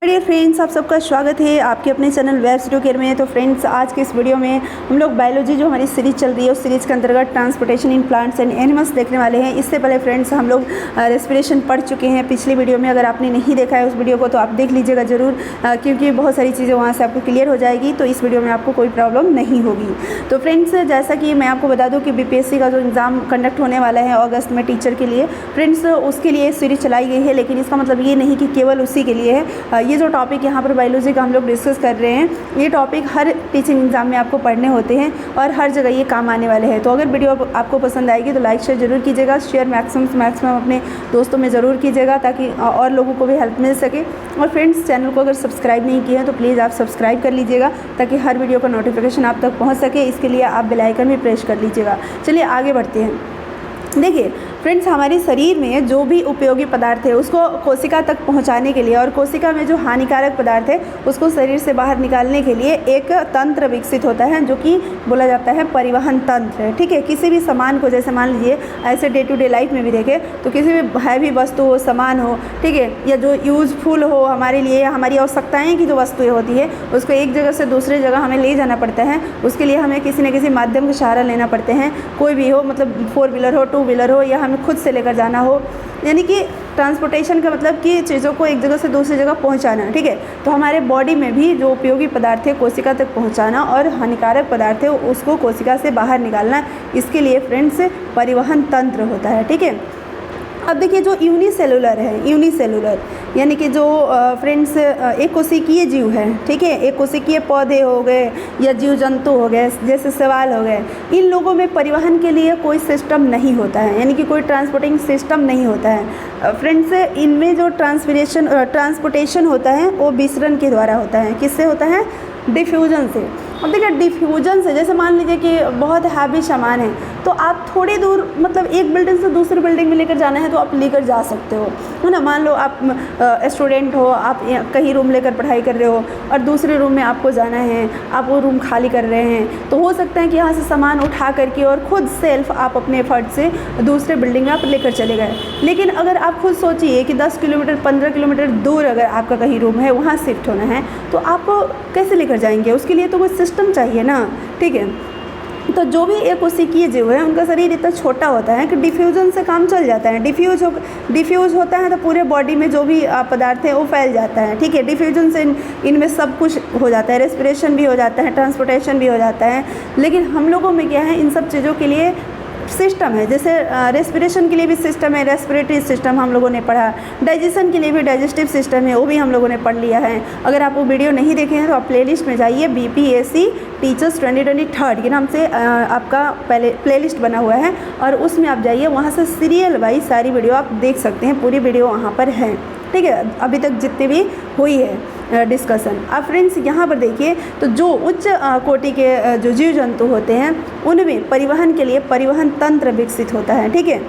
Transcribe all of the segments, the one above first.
Dear friends, आप सबका स्वागत है आपके अपने चैनल वेब स्टूडियो केयर में। तो फ्रेंड्स, आज के इस वीडियो में हम लोग बायोलॉजी जो हमारी सीरीज़ चल रही है उस सीरीज़ के अंतर्गत transportation in plants and animals देखने वाले हैं। इससे पहले फ्रेंड्स हम लोग रेस्पिरेशन पढ़ चुके हैं पिछली वीडियो में। अगर आपने नहीं देखा है उस वीडियो को तो आप देख लीजिएगा ज़रूर, क्योंकि बहुत सारी चीज़ें वहाँ से आपको क्लियर हो जाएगी, तो इस वीडियो में आपको कोई प्रॉब्लम नहीं होगी। तो फ्रेंड्स, जैसा कि मैं आपको बता दूँ कि BPSC का जो एग्ज़ाम कंडक्ट होने वाला है अगस्त में टीचर के लिए, फ्रेंड्स उसके लिए सीरीज़ चलाई गई है, लेकिन इसका मतलब ये नहीं कि केवल उसी के लिए है। ये जो टॉपिक यहाँ पर बायोलॉजी का हम लोग डिस्कस कर रहे हैं, ये टॉपिक हर टीचिंग एग्जाम में आपको पढ़ने होते हैं और हर जगह ये काम आने वाले हैं। तो अगर वीडियो आपको पसंद आएगी तो लाइक शेयर जरूर कीजिएगा, शेयर मैक्सिमम अपने दोस्तों में ज़रूर कीजिएगा ताकि और लोगों को भी हेल्प मिल सके। और फ्रेंड्स, चैनल को अगर सब्सक्राइब नहीं किए हैं तो प्लीज़ आप सब्सक्राइब कर लीजिएगा ताकि हर वीडियो का नोटिफिकेशन आप तक पहुँच सके। इसके लिए आप बेल आइकन भी प्रेस कर लीजिएगा। चलिए आगे बढ़ते हैं। देखिए फ्रेंड्स, हमारे शरीर में जो भी उपयोगी पदार्थ है उसको कोशिका तक पहुंचाने के लिए और कोशिका में जो हानिकारक पदार्थ है उसको शरीर से बाहर निकालने के लिए एक तंत्र विकसित होता है जो कि बोला जाता है परिवहन तंत्र। ठीक है, किसी भी सामान को, जैसे मान लीजिए ऐसे डे टू डे लाइफ में भी देखें तो किसी भी हैवी वस्तु हो, सामान हो, ठीक है, या जो यूज़फुल हो हमारे लिए, हमारी आवश्यकताएँ की जो वस्तुएँ होती है उसको एक जगह से दूसरी जगह हमें ले जाना पड़ता है। उसके लिए हमें किसी न किसी माध्यम का सहारा लेना पड़ते हैं, कोई भी हो, मतलब 4 व्हीलर हो, 2 व्हीलर हो, या हमें खुद से लेकर जाना हो। यानी कि ट्रांसपोर्टेशन का मतलब कि चीज़ों को एक जगह से दूसरी जगह पहुंचाना। ठीक है, तो हमारे बॉडी में भी जो उपयोगी पदार्थ है कोशिका तक पहुंचाना और हानिकारक पदार्थ है उसको कोशिका से बाहर निकालना, इसके लिए फ्रेंड्स परिवहन तंत्र होता है। ठीक है, अब देखिए जो यूनिसेलुलर है, यूनिसेलुलर यानी कि जो फ्रेंड्स एक कोशिकीय जीव है, ठीक है, एक कोशिकीय पौधे हो गए या जीव जंतु हो गए, जैसे सवाल हो गए, इन लोगों में परिवहन के लिए कोई सिस्टम नहीं होता है, यानी कि कोई ट्रांसपोर्टिंग सिस्टम नहीं होता है। फ्रेंड्स, इनमें जो ट्रांसपोर्टेशन होता है वो विसरण के द्वारा होता है। किससे होता है? डिफ्यूजन से। अब देखिए डिफ्यूजन से, जैसे मान लीजिए कि बहुत हैवी सामान है तो आप थोड़ी दूर, मतलब एक बिल्डिंग से दूसरी बिल्डिंग में लेकर जाना है तो आप लेकर जा सकते हो, है ना। मान लो आप स्टूडेंट हो, आप कहीं रूम लेकर पढ़ाई कर रहे हो और दूसरे रूम में आपको जाना है, आप वो रूम खाली कर रहे हैं, तो हो सकता है कि यहाँ से सामान उठा करके और खुद सेल्फ आप अपने एफर्ट से दूसरे बिल्डिंग में आप लेकर चले गए। लेकिन अगर आप खुद सोचिए कि 10 किलोमीटर 15 किलोमीटर दूर अगर आपका कहीं रूम है, वहाँ शिफ्ट होना है, तो आप कैसे लेकर जाएंगे? उसके लिए तो कोई सिस्टम चाहिए ना। ठीक है, तो जो भी एक कोशिकीय जीव है उनका शरीर इतना छोटा होता है कि डिफ्यूजन से काम चल जाता है। डिफ्यूज होता है तो पूरे बॉडी में जो भी पदार्थ है वो फैल जाता है। ठीक है, डिफ्यूजन से इनमें सब कुछ हो जाता है, रेस्पिरेशन भी हो जाता है, ट्रांसपोर्टेशन भी हो जाता है। लेकिन हम लोगों में क्या है, इन सब चीज़ों के लिए सिस्टम है। जैसे रेस्पिरेशन के लिए भी सिस्टम है, रेस्पिरेटरी सिस्टम हम लोगों ने पढ़ा, डाइजेशन के लिए भी डाइजेस्टिव सिस्टम है, वो भी हम लोगों ने पढ़ लिया है। अगर आप वो वीडियो नहीं देखे हैं तो आप प्लेलिस्ट में जाइए, BPSC टीचर्स 2023 के नाम से आपका पहले प्लेलिस्ट बना हुआ है और उसमें आप जाइए, वहाँ से सीरियल वाइज सारी वीडियो आप देख सकते हैं, पूरी वीडियो वहाँ पर है। ठीक है, अभी तक जितनी भी हुई है डिस्कशन। अब फ्रेंड्स यहाँ पर देखिए, तो जो उच्च कोटि के जो जीव जंतु होते हैं उनमें परिवहन के लिए परिवहन तंत्र विकसित होता है। ठीक है,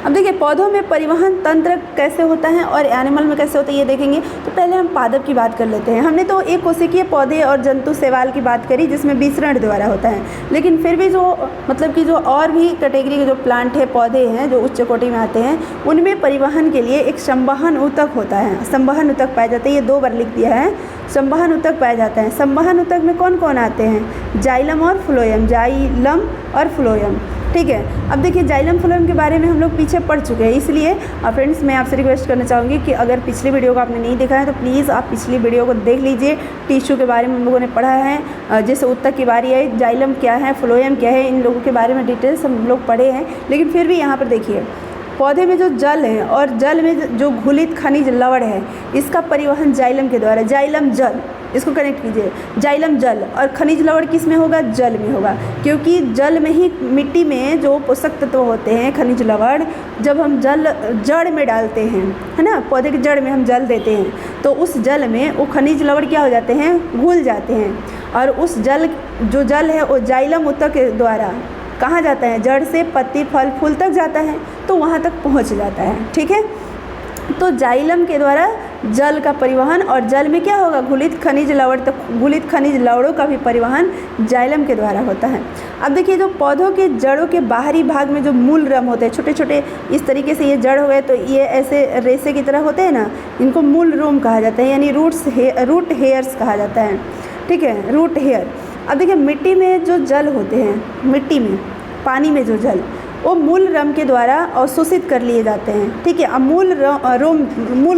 अब देखिए पौधों में परिवहन तंत्र कैसे होता है और एनिमल में कैसे होता है ये देखेंगे। तो पहले हम पादप की बात कर लेते हैं। हमने तो एक कोशिकीय पौधे और जंतु शैवाल की बात करी जिसमें विसरण द्वारा होता है, लेकिन फिर भी जो मतलब कि जो और भी कैटेगरी के जो प्लांट है, पौधे हैं जो उच्च कोटि में आते हैं, उनमें परिवहन के लिए एक संवहन ऊतक होता है। संवहन ऊतक पाया जाता है, ये 2 बार लिख दिया है, संवहन ऊतक पाया जाता है। संवहन ऊतक में कौन कौन आते हैं? जाइलम और फ्लोएम, जाइलम और फ्लोएम। ठीक है, अब देखिए जाइलम फ्लोएम के बारे में हम लोग पीछे पढ़ चुके हैं, इसलिए फ्रेंड्स मैं आपसे रिक्वेस्ट करना चाहूँगी कि अगर पिछली वीडियो को आपने नहीं देखा है तो प्लीज़ आप पिछली वीडियो को देख लीजिए। टिश्यू के बारे में हम लोगों ने पढ़ा है, जैसे ऊतक की बारी है, जाइलम क्या है, फ्लोएम क्या है, इन लोगों के बारे में डिटेल्स हम लोग पढ़े हैं। लेकिन फिर भी यहाँ पर देखिए पौधे में जो जल है और जल में जो घुलित खनिज लवण है, इसका परिवहन जाइलम के द्वारा, जाइलम जल, इसको कनेक्ट कीजिए, जाइलम जल और खनिज लवण किस में होगा? जल में होगा, क्योंकि जल में ही मिट्टी में जो पोषक तत्व होते हैं, खनिज लवण, जब हम जल जड़ में डालते हैं, है ना, पौधे की जड़ में हम जल देते हैं तो उस जल में वो खनिज लवण क्या हो जाते हैं? घुल जाते हैं। और उस जल जो जल है वो जाइलम ऊतक के द्वारा कहाँ जाता है? जड़ से पत्ती फल फूल तक जाता है, तो वहाँ तक पहुँच जाता है। ठीक है, तो जाइलम के द्वारा जल का परिवहन और जल में क्या होगा? घुलित खनिज लवण, तक घुलित खनिज लवणों का भी परिवहन जाइलम के द्वारा होता है। अब देखिए जो पौधों के जड़ों के बाहरी भाग में जो मूल रम होते हैं, छोटे छोटे इस तरीके से ये जड़ हो गए तो ये ऐसे रेशे की तरह होते हैं ना, इनको मूल रोम कहा जाता है, यानी रूट हेयर्स कहा जाता है। ठीक है, रूट हेयर। अब देखिए मिट्टी में जो जल होते हैं, मिट्टी में पानी में जो जल, वो मूल रम के द्वारा अवशोषित कर लिए जाते हैं। ठीक है, अब मूल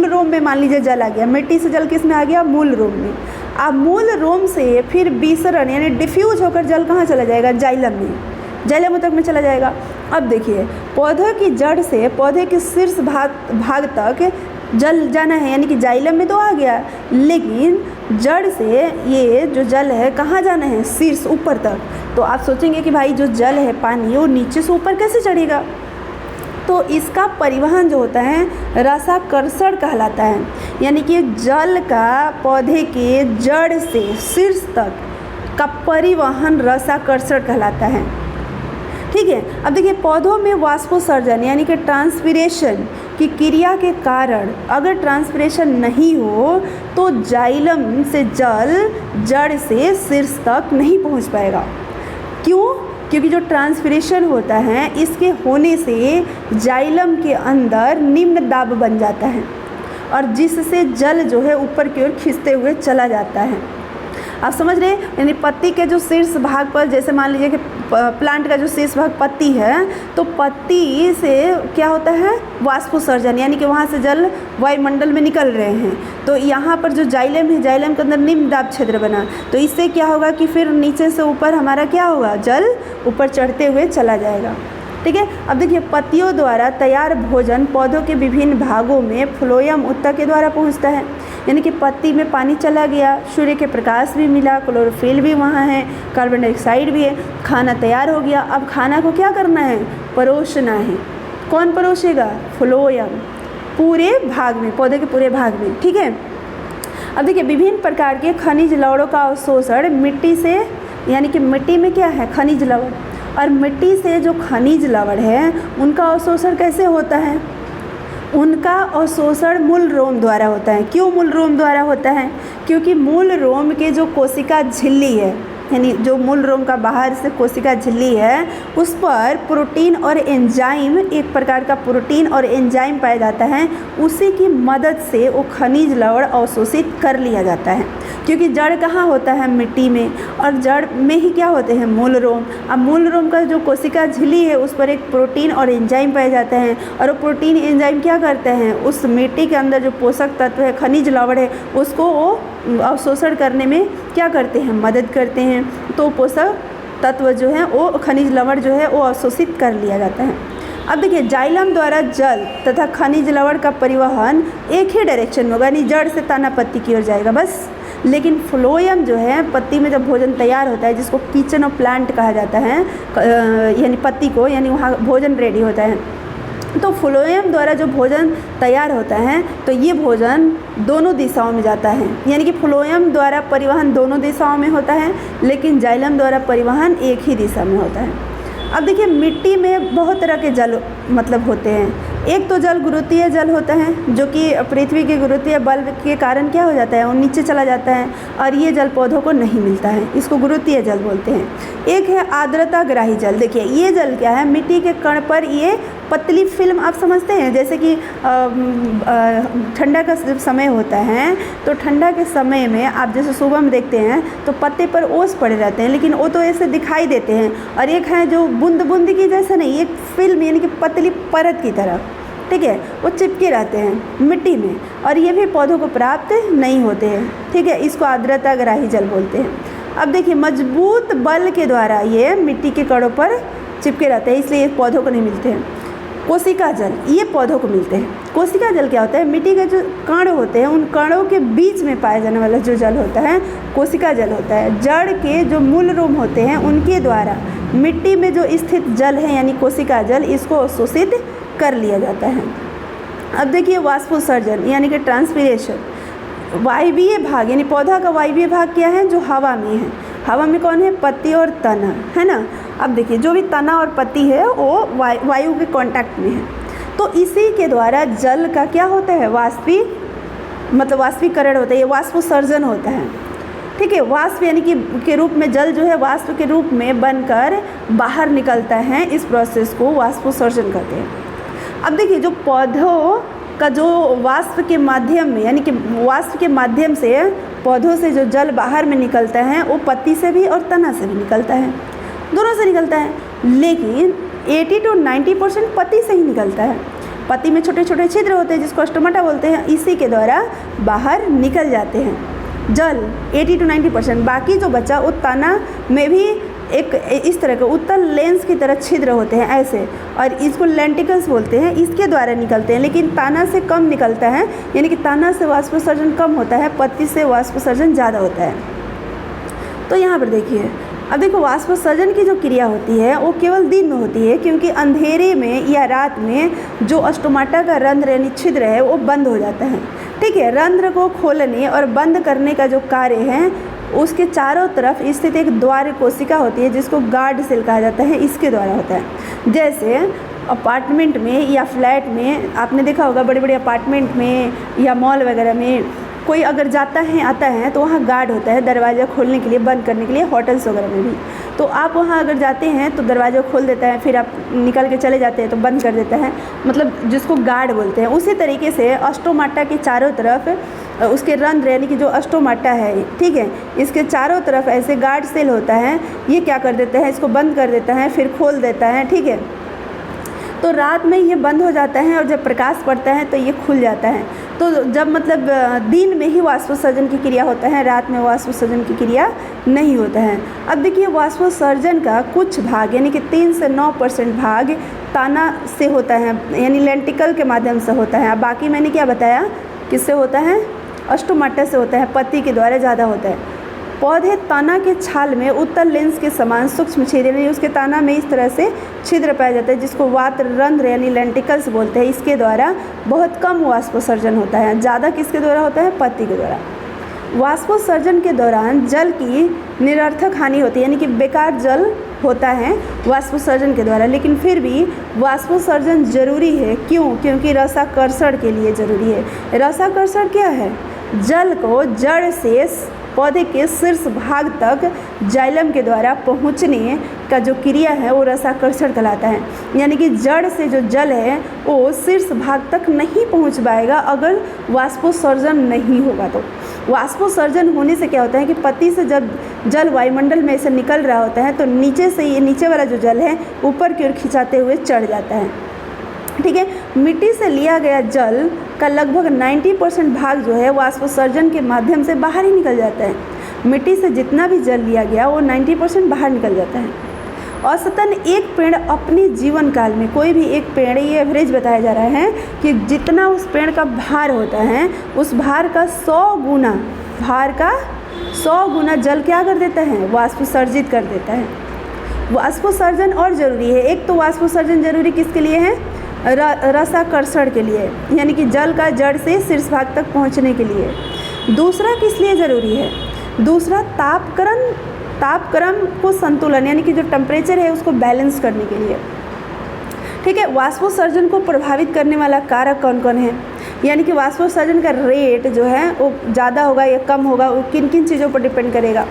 रोम में मान लीजिए जल आ गया, मिट्टी से जल किस में आ गया, मूल रोम में। अब मूल रोम से फिर विसरण यानी डिफ्यूज होकर जल कहाँ चला जाएगा, जाइलम में, जाइलम तक में चला जाएगा। अब देखिए पौधे की जड़ से पौधे के शीर्ष भाग तक जल जाना है, यानी कि जाइलम में तो आ गया, लेकिन जड़ से ये जो जल है कहाँ जाना है, शीर्ष ऊपर तक। तो आप सोचेंगे कि भाई जो जल है पानी वो नीचे से ऊपर कैसे चढ़ेगा, तो इसका परिवहन जो होता है रसाकर्षण कहलाता है, यानी कि जल का पौधे के जड़ से शीर्ष तक का परिवहन रसाकर्षण कहलाता है। ठीक है, अब देखिए पौधों में वाष्पोत्सर्जन यानी कि ट्रांसपीरेशन की क्रिया के कारण अगर ट्रांसपीरेशन नहीं हो तो जाइलम से जल जड़ से शीर्ष तक नहीं पहुंच पाएगा। क्यों? क्योंकि जो ट्रांसपीरेशन होता है इसके होने से जाइलम के अंदर निम्न दाब बन जाता है और जिससे जल जो है ऊपर की ओर खींचते हुए चला जाता है। आप समझ रहे हैं, यानी पत्ती के जो शीर्ष भाग पर, जैसे मान लीजिए कि प्लांट का जो शीर्ष भाग पत्ती है, तो पत्ती से क्या होता है, वाष्पोत्सर्जन, यानी कि वहाँ से जल वायुमंडल में निकल रहे हैं। तो यहाँ पर जो जाइलम है, जाइलम के अंदर निम्न दाब क्षेत्र बना, तो इससे क्या होगा कि फिर नीचे से ऊपर हमारा क्या होगा, जल ऊपर चढ़ते हुए चला जाएगा। ठीक है, अब देखिए पत्तियों द्वारा तैयार भोजन पौधों के विभिन्न भागों में फ्लोएम उत्तक के द्वारा पहुंचता है, यानी कि पत्ती में पानी चला गया, सूर्य के प्रकाश भी मिला, क्लोरोफिल भी वहाँ है, कार्बन डाइऑक्साइड भी है, खाना तैयार हो गया। अब खाना को क्या करना है, परोसना है। कौन परोसेगा, फ्लोएम, पूरे भाग में, पौधे के पूरे भाग में। ठीक है, अब देखिए विभिन्न प्रकार के खनिज लवणों का अवशोषण मिट्टी से, यानी कि मिट्टी में क्या है, खनिज लवण, और मिट्टी से जो खनिज लवण है उनका अवशोषण कैसे होता है, उनका अवशोषण मूल रोम द्वारा होता है। क्यों मूल रोम द्वारा होता है, क्योंकि मूल रोम के जो कोशिका झिल्ली है, यानी जो मूल रोम का बाहर से कोशिका झिल्ली है, उस पर प्रोटीन और एंजाइम, एक प्रकार का प्रोटीन और एंजाइम पाया जाता है, उसी की मदद से वो खनिज लवण अवशोषित कर लिया जाता है। क्योंकि जड़ कहाँ होता है, मिट्टी में, और जड़ में ही क्या होते हैं, मूल रोम। अब मूल रोम का जो कोशिका झिल्ली है उस पर एक प्रोटीन और एंजाइम पाए जाते हैं, और वो प्रोटीन एंजाइम क्या करते हैं, उस मिट्टी के अंदर जो पोषक तत्व है, खनिज लवण है, उसको वो अवशोषण करने में क्या करते हैं, मदद करते हैं। तो पोषक तत्व जो है वो खनिज लवण जो है वो अवशोषित कर लिया जाता है। अब देखिए जाइलम द्वारा जल तथा खनिज लवण का परिवहन एक ही डायरेक्शन में होगा, यानी जड़ से तना पत्ती की ओर जाएगा बस। लेकिन फ्लोएम जो है, पत्ती में जब भोजन तैयार होता है, जिसको किचन ऑफ प्लांट कहा जाता है, यानी पत्ती को, यानी वहाँ भोजन रेडी होता है, तो फ्लोएम द्वारा जो भोजन तैयार होता है तो ये भोजन दोनों दिशाओं में जाता है, यानी कि फ्लोएम द्वारा परिवहन दोनों दिशाओं में होता है, लेकिन जाइलम द्वारा परिवहन एक ही दिशा में होता है। अब देखिए मिट्टी में बहुत तरह के जल मतलब होते हैं। एक तो जल गुरुत्वीय जल होता है, जो कि पृथ्वी के गुरुत्वीय बल के कारण क्या हो जाता है, वो नीचे चला जाता है, और ये जल पौधों को नहीं मिलता है, इसको गुरुत्वीय जल बोलते हैं। एक है आर्द्रता ग्राही जल। देखिए ये जल क्या है, मिट्टी के कण पर ये पतली फिल्म, आप समझते हैं, जैसे कि ठंडा का समय होता है, तो ठंडा के समय में आप जैसे सुबह में देखते हैं तो पत्ते पर ओस पड़े रहते हैं, लेकिन वो तो ऐसे दिखाई देते हैं, और एक है जो बूंद बूंद की जैसे नहीं, एक फिल्म यानी कि पतली परत की तरह, ठीक है, वो चिपके रहते हैं मिट्टी में, और ये भी पौधों को प्राप्त नहीं होते हैं। ठीक है, इसको आर्द्रता ग्राही जल बोलते हैं। अब देखिए मजबूत बल के द्वारा ये मिट्टी के कणों पर चिपके रहते हैं, इसलिए पौधों को नहीं मिलते हैं। कोशिका जल ये पौधों को मिलते हैं। कोशिका जल क्या होता है, मिट्टी के जो कण होते हैं उन कणों के बीच में पाया जाने वाला जो जल होता है कोशिका जल होता है। जड़ के जो मूल रोम होते हैं उनके द्वारा मिट्टी में जो स्थित जल है यानी कोशिका जल, इसको अवशोषित कर लिया जाता है। अब देखिए वाष्पोत्सर्जन यानी कि ट्रांसपीरेशन, वायवीय भाग यानी पौधा का वायवीय भाग क्या है, जो हवा में है। हवा में कौन है, पत्ती और तना, है ना। अब देखिए जो भी तना और पत्ती है वो वायु के कांटेक्ट में है, तो इसी के द्वारा जल का क्या होता है, वाष्पीकरण होता है, ये वाष्पोत्सर्जन होता है। ठीक है। वाष्प यानी कि के रूप में जल जो है वाष्प के रूप में बनकर बाहर निकलता है। इस प्रोसेस को वाष्पोत्सर्जन कहते हैं। अब देखिए, जो पौधों का जो वाष्प के माध्यम में यानी कि वाष्प के माध्यम से पौधों से जो जल बाहर में निकलता है वो पत्ती से भी और तना से भी निकलता है, दोनों से निकलता है। लेकिन 80 to 90% पत्ती से ही निकलता है। पत्ती में छोटे छोटे छिद्र होते हैं जिसको स्टोमाटा बोलते हैं, इसी के द्वारा बाहर निकल जाते हैं जल 80 to 90%। बाकी जो बचा वो तना में भी एक इस तरह के उत्तल लेंस की तरह छिद्र होते हैं ऐसे, और इसको लेंटिकल्स बोलते हैं, इसके द्वारा निकलते हैं। लेकिन ताना से कम निकलता है, यानी कि ताना से वाष्पोत्सर्जन कम होता है, पत्ती से वाष्पोत्सर्जन ज़्यादा होता है। तो यहाँ पर देखिए, अब देखो वाष्पोत्सर्जन की जो क्रिया होती है वो केवल दिन में होती है, क्योंकि अंधेरे में या रात में जो स्टोमाटा का रंध्र यानी छिद्र है वो बंद हो जाता है। ठीक है। रंध्र को खोलने और बंद करने का जो कार्य है उसके चारों तरफ स्थित एक द्वार कोशिका होती है जिसको गार्ड सेल कहा जाता है, इसके द्वारा होता है। जैसे अपार्टमेंट में या फ्लैट में आपने देखा होगा, बड़े बड़े अपार्टमेंट में या मॉल वगैरह में कोई अगर जाता है आता है तो वहाँ गार्ड होता है दरवाज़ा खोलने के लिए, बंद करने के लिए। होटल्स वगैरह में भी तो आप वहाँ अगर जाते हैं तो दरवाज़ा खोल देता है, फिर आप निकल के चले जाते हैं तो बंद कर देता है, मतलब जिसको गार्ड बोलते हैं। उसी तरीके से स्टोमाटा के चारों तरफ उसके रंध्र यानी कि जो स्टोमाटा है, ठीक है, इसके चारों तरफ ऐसे गार्ड सेल होता है। ये क्या कर देता है, इसको बंद कर देता है, फिर खोल देता है। ठीक है। तो रात में ये बंद हो जाता है और जब प्रकाश पड़ता है तो ये खुल जाता है। तो जब मतलब दिन में ही वाष्पोत्सर्जन की क्रिया होता है, रात में वाष्पोत्सर्जन की क्रिया नहीं होता है। अब देखिए, वाष्पोत्सर्जन का कुछ भाग यानी कि 3 से 9% भाग ताना से होता है, यानी लेंटिकल के माध्यम से होता है। अब बाकी मैंने क्या बताया, किससे होता है, स्टोमाटा से होता है, पत्ती के द्वारा ज़्यादा होता है। पौधे तना के छाल में उत्तल लेंस के समान सूक्ष्म छिद्र यानी उसके तना में इस तरह से छिद्र पाया जाता है जिसको वात रंध्र यानी लेंटिकल्स बोलते हैं। इसके द्वारा बहुत कम वाष्पोत्सर्जन होता है, ज़्यादा किसके द्वारा होता है, पत्ती के द्वारा। वाष्पोत्सर्जन के दौरान जल की निरर्थक हानि होती है, यानी कि बेकार जल होता है वाष्पोत्सर्जन के द्वारा, लेकिन फिर भी वाष्पोत्सर्जन जरूरी है। क्यों? क्योंकि रसाकर्षण के लिए जरूरी है। रसाकर्षण क्या है, जल को जड़ से पौधे के शीर्ष भाग तक जाइलम के द्वारा पहुंचने का जो क्रिया है वो रसाकर्षण कहलाता है। यानी कि जड़ से जो जल है वो शीर्ष भाग तक नहीं पहुंच पाएगा अगर वाष्पोत्सर्जन नहीं होगा। तो वाष्पोत्सर्जन होने से क्या होता है कि पत्ती से जब जल वायुमंडल में से निकल रहा होता है तो नीचे से ये नीचे वाला जो जल है ऊपर की ओर खिंचाते हुए चढ़ जाता है। ठीक है। मिट्टी से लिया गया जल का लगभग 90% भाग जो है वाष्पोत्सर्जन के माध्यम से बाहर ही निकल जाता है। मिट्टी से जितना भी जल लिया गया वो 90% बाहर निकल जाता है। औसतन एक पेड़ अपने जीवन काल में, कोई भी एक पेड़, ये एवरेज बताया जा रहा है कि जितना उस पेड़ का भार होता है उस भार का 100 गुना, भार का 100 गुना जल क्या कर देता है, वाष्पोत्सर्जित कर देता है। वाष्पोत्सर्जन और ज़रूरी है। एक तो वाष्पोत्सर्जन जरूरी किसके लिए है, रसाकर्षण के लिए, यानी कि जल का जड़ से शीर्ष भाग तक पहुंचने के लिए। दूसरा किस लिए ज़रूरी है, दूसरा तापक्रम को संतुलन यानी कि जो टेम्परेचर है उसको बैलेंस करने के लिए। ठीक है। वाष्पोत्सर्जन को प्रभावित करने वाला कारक कौन कौन है, यानी कि वाष्पोत्सर्जन का रेट जो है वो ज़्यादा होगा या कम होगा, वो किन किन चीज़ों पर डिपेंड करेगा।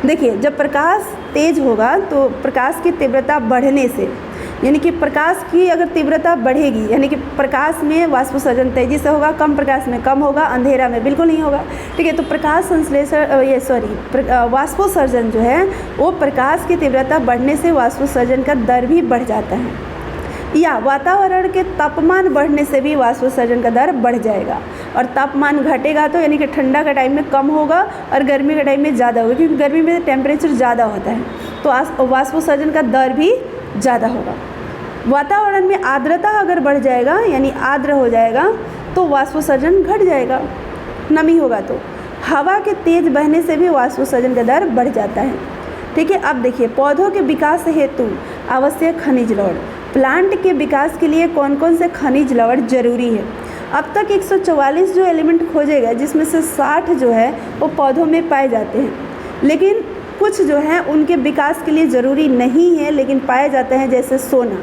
देखिए, जब प्रकाश तेज होगा तो प्रकाश की तीव्रता बढ़ने से, यानी कि प्रकाश की अगर तीव्रता बढ़ेगी, यानी कि प्रकाश में वाष्पोत्सर्जन तेज़ी से होगा, कम प्रकाश में कम होगा, अंधेरा में बिल्कुल नहीं होगा। ठीक है। तो प्रकाश संश्लेषण वाष्पोत्सर्जन जो है वो प्रकाश की तीव्रता बढ़ने से वाष्पोत्सर्जन का दर भी बढ़ जाता है, या वातावरण के तापमान बढ़ने से भी वाष्पोत्सर्जन का दर बढ़ जाएगा। और तापमान घटेगा तो यानी कि ठंडा का टाइम में कम होगा और गर्मी के टाइम में ज़्यादा होगा, क्योंकि गर्मी में टेम्परेचर ज़्यादा होता है तो वाष्पोत्सर्जन का दर भी ज़्यादा होगा। वातावरण में आर्द्रता अगर बढ़ जाएगा यानी आर्द्र हो जाएगा तो वाष्पोत्सर्जन घट जाएगा, नमी होगा तो। हवा के तेज बहने से भी वाष्पोत्सर्जन का दर बढ़ जाता है। ठीक है। अब देखिए, पौधों के विकास हेतु आवश्यक खनिज लवण, प्लांट के विकास के लिए कौन कौन से खनिज लवण जरूरी है। अब तक 144 जो एलिमेंट खोजे गए जिसमें से 60 जो है वो पौधों में पाए जाते हैं, लेकिन कुछ जो है उनके विकास के लिए ज़रूरी नहीं है लेकिन पाए जाते हैं, जैसे सोना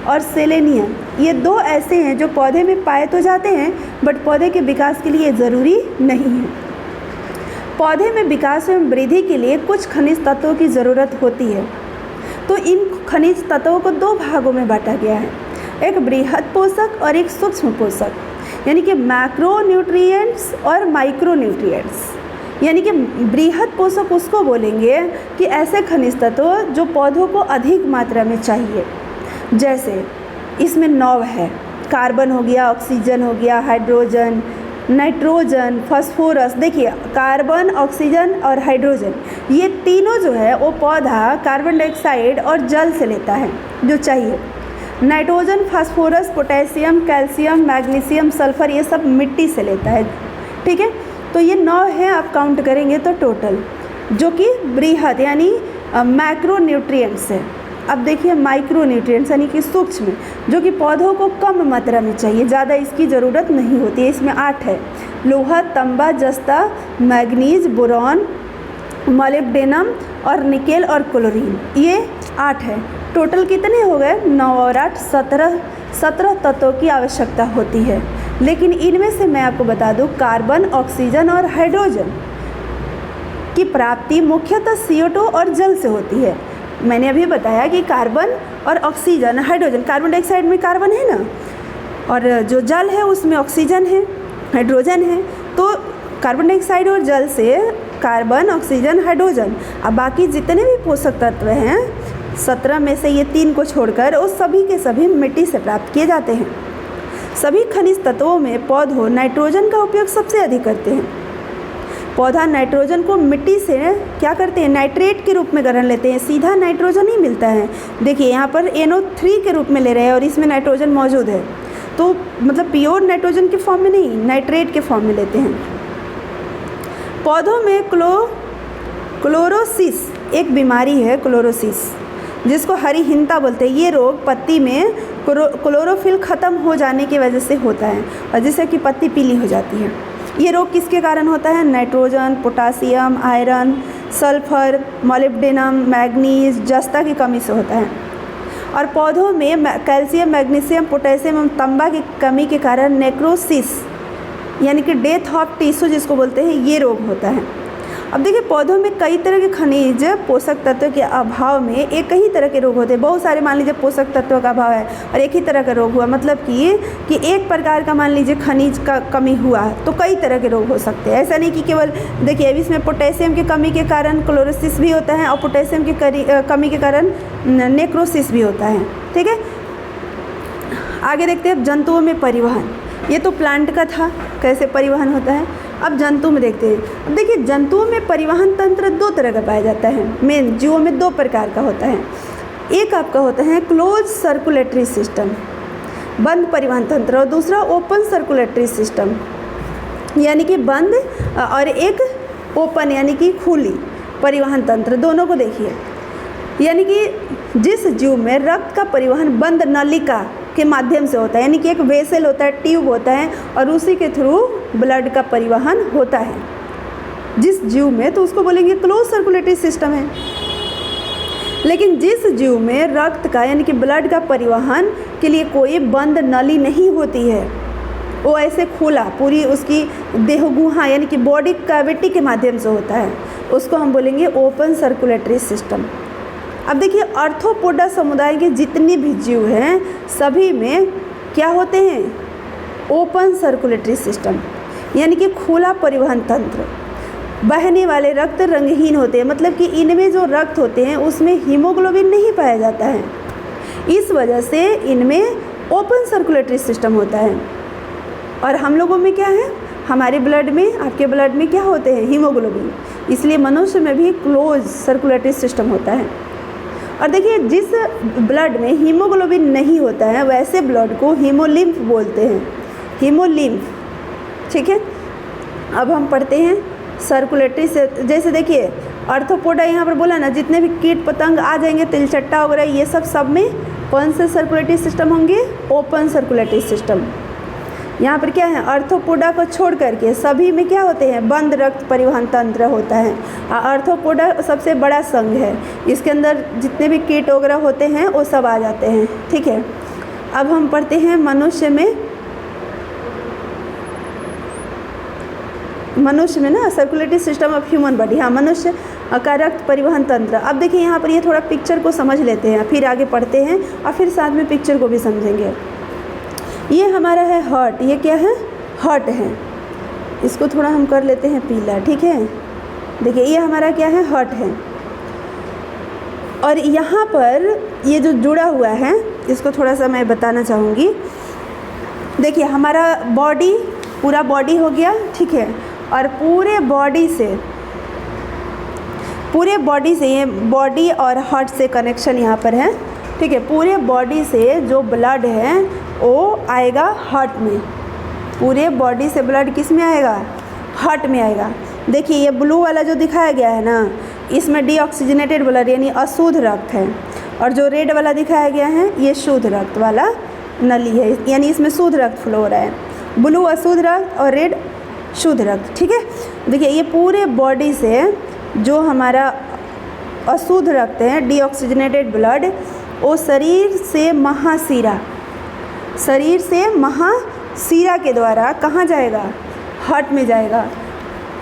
और सेलेनियम। ये दो ऐसे हैं जो पौधे में पाए तो जाते हैं बट पौधे के विकास के लिए ज़रूरी नहीं है। पौधे में विकास एवं वृद्धि के लिए कुछ खनिज तत्वों की ज़रूरत होती है। तो इन खनिज तत्वों को दो भागों में बांटा गया है, एक बृहद पोषक और एक सूक्ष्म पोषक, यानी कि मैक्रोन्यूट्रिएंट्स और माइक्रोन्यूट्रिएंट्स। यानी कि बृहद पोषक उसको बोलेंगे कि ऐसे खनिज तत्व जो पौधों को अधिक मात्रा में चाहिए। जैसे इसमें 9 है, कार्बन हो गया, ऑक्सीजन हो गया, हाइड्रोजन, नाइट्रोजन, फास्फोरस। देखिए कार्बन, ऑक्सीजन और हाइड्रोजन, ये तीनों जो है वो पौधा कार्बन डाइऑक्साइड और जल से लेता है जो चाहिए। Nitrogen, phosphorus, potassium, calcium, magnesium, sulphur, ये सब मिट्टी से लेता है। ठीक है, तो ये 9 है, आप काउंट करेंगे तो टोटल, जो कि बृहद यानी मैक्रोन्यूट्रिएंट्स है। अब देखिए माइक्रोन्यूट्रिएंट्स यानी कि सूक्ष्म, जो कि पौधों को कम मात्रा में चाहिए, ज़्यादा इसकी ज़रूरत नहीं होती है। इसमें 8 है, लोहा, तांबा, जस्ता, मैग्नीज, बोरॉन, मॉलिब्डेनम और निकेल और क्लोरीन, ये 8 है। टोटल कितने हो गए? 9 और 8 17 तत्वों की आवश्यकता होती है। लेकिन इनमें से मैं आपको बता दूं, कार्बन, ऑक्सीजन और हाइड्रोजन की प्राप्ति मुख्यतः CO2 और जल से होती है। मैंने अभी बताया कि कार्बन और ऑक्सीजन, हाइड्रोजन, कार्बन डाइऑक्साइड में कार्बन है ना, और जो जल है उसमें ऑक्सीजन है, हाइड्रोजन है। तो कार्बन डाइऑक्साइड और जल से कार्बन, ऑक्सीजन, हाइड्रोजन। अब बाकी जितने भी पोषक तत्व हैं 17 में से ये 3 को छोड़कर, वो सभी के सभी मिट्टी से प्राप्त किए जाते हैं। सभी खनिज तत्वों में पौधों नाइट्रोजन का उपयोग सबसे अधिक करते हैं। पौधा नाइट्रोजन को मिट्टी से क्या करते हैं? नाइट्रेट के रूप में ग्रहण लेते हैं, सीधा नाइट्रोजन ही मिलता है। देखिए यहाँ पर NO3 के रूप में ले रहे हैं और इसमें नाइट्रोजन मौजूद है, तो मतलब प्योर नाइट्रोजन के फॉर्म में नहीं, नाइट्रेट के फॉर्म में लेते हैं। पौधों में क्लोरोसिस एक बीमारी है, क्लोरोसिस, जिसको हरिहीनता बोलते हैं। ये रोग पत्ती में क्लोरोफिल ख़त्म हो जाने की वजह से होता है और जिससे कि पत्ती पीली हो जाती है। ये रोग किसके कारण होता है? Nitrogen, potassium, iron, sulphur, molybdenum, manganese, जस्ता की कमी से होता है। और पौधों में कैल्शियम, मैग्नीशियम, पोटेशियम एवं तांबा की कमी के कारण नेक्रोसिस यानी कि डेथ ऑफ टिश्यू जिसको बोलते हैं, ये रोग होता है। अब देखिए पौधों में कई तरह के खनिज पोषक तत्वों के अभाव में एक ही तरह के रोग होते हैं। बहुत सारे मान लीजिए पोषक तत्वों का अभाव है और एक ही तरह का रोग हुआ, मतलब कि एक प्रकार का मान लीजिए खनिज का कमी हुआ तो कई तरह के रोग हो सकते हैं। ऐसा नहीं कि केवल देखिए अभी इसमें पोटेशियम की कमी के कारण क्लोरोसिस भी होता है और पोटेशियम की कमी के कारण नेक्रोसिस भी होता है। ठीक है, आगे देखते हैं जंतुओं में परिवहन। ये तो प्लांट का था, कैसे परिवहन होता है। अब जंतु में देखते हैं। अब देखिए जंतुओं में परिवहन तंत्र 2 तरह का पाया जाता है। मेन जीवों में 2 प्रकार का होता है। एक आपका होता है क्लोज सर्कुलेटरी सिस्टम, बंद परिवहन तंत्र, और दूसरा ओपन सर्कुलेटरी सिस्टम यानी कि बंद, और एक ओपन यानी कि खुली परिवहन तंत्र। दोनों को देखिए, यानी कि जिस जीव में रक्त का परिवहन बंद नलिका के माध्यम से होता है, यानी कि एक वेसल होता है, ट्यूब होता है और उसी के थ्रू ब्लड का परिवहन होता है जिस जीव में, तो उसको बोलेंगे क्लोज सर्कुलेटरी सिस्टम है। लेकिन जिस जीव में रक्त का यानी कि ब्लड का परिवहन के लिए कोई बंद नली नहीं होती है, वो ऐसे खुला पूरी उसकी देहगुहा यानी कि बॉडी कैविटी के माध्यम से होता है, उसको हम बोलेंगे ओपन सर्कुलेटरी सिस्टम। अब देखिए आर्थ्रोपोडा समुदाय के जितने भी जीव हैं सभी में क्या होते हैं? ओपन सर्कुलेटरी सिस्टम यानी कि खुला परिवहन तंत्र। बहने वाले रक्त रंगहीन होते हैं, मतलब कि इनमें जो रक्त होते हैं उसमें हीमोग्लोबिन नहीं पाया जाता है, इस वजह से इनमें ओपन सर्कुलेटरी सिस्टम होता है। और हम लोगों में क्या है? हमारे ब्लड में, आपके ब्लड में क्या होते हैं? हीमोग्लोबिन, इसलिए मनुष्य में भी क्लोज सर्कुलेटरी सिस्टम होता है। और देखिए जिस ब्लड में हीमोग्लोबिन नहीं होता है वैसे ब्लड को हीमोलिम्फ बोलते हैं, हीमोलिम्फ। ठीक है, अब हम पढ़ते हैं सर्कुलेटरी से। जैसे देखिए आर्थ्रोपोडा यहाँ पर बोला ना, जितने भी कीट पतंग आ जाएंगे, तिलचट्टा वगैरह, ये सब में कौन से सर्कुलेटरी सिस्टम होंगे? Open circulatory system. यहाँ पर क्या है? आर्थ्रोपोडा को छोड़ करके सभी में क्या होते हैं? बंद रक्त परिवहन तंत्र होता है। आर्थ्रोपोडा सबसे बड़ा संघ है, इसके अंदर जितने भी कीट वगैरह होते हैं वो सब आ जाते हैं। ठीक है, अब हम पढ़ते हैं मनुष्य में। मनुष्य में ना circulatory system of human body, हाँ मनुष्य का रक्त परिवहन तंत्र। अब देखिए यहाँ पर ये थोड़ा पिक्चर को समझ लेते हैं, फिर आगे पढ़ते हैं और फिर साथ में पिक्चर को भी समझेंगे। ये हमारा है हार्ट, ये क्या है? हार्ट है। इसको थोड़ा हम कर लेते हैं पीला, ठीक है। देखिए ये हमारा क्या है? हार्ट है। और यहाँ पर ये जो जुड़ा हुआ है इसको थोड़ा सा मैं बताना चाहूँगी। देखिए हमारा बॉडी, पूरा बॉडी हो गया, ठीक है। और पूरे बॉडी से ये बॉडी और हार्ट से कनेक्शन यहाँ पर है, ठीक है। पूरे बॉडी से जो ब्लड है वो आएगा हार्ट में। पूरे बॉडी से ब्लड किस में आएगा? हार्ट में आएगा। देखिए ये ब्लू वाला जो दिखाया गया है ना, इसमें डीऑक्सीजनेटेड ब्लड यानी अशुद्ध रक्त है, और जो रेड वाला दिखाया गया है ये शुद्ध रक्त वाला नली है, यानी इसमें शुद्ध रक्त फ्लो हो रहा है। ब्लू अशुद्ध रक्त और रेड शुद्ध रक्त, ठीक है। देखिए ये पूरे बॉडी से जो हमारा अशुद्ध रक्त है, डीऑक्सीजनेटेड ब्लड, वो शरीर से महाशिरा के द्वारा कहाँ जाएगा? हार्ट में जाएगा,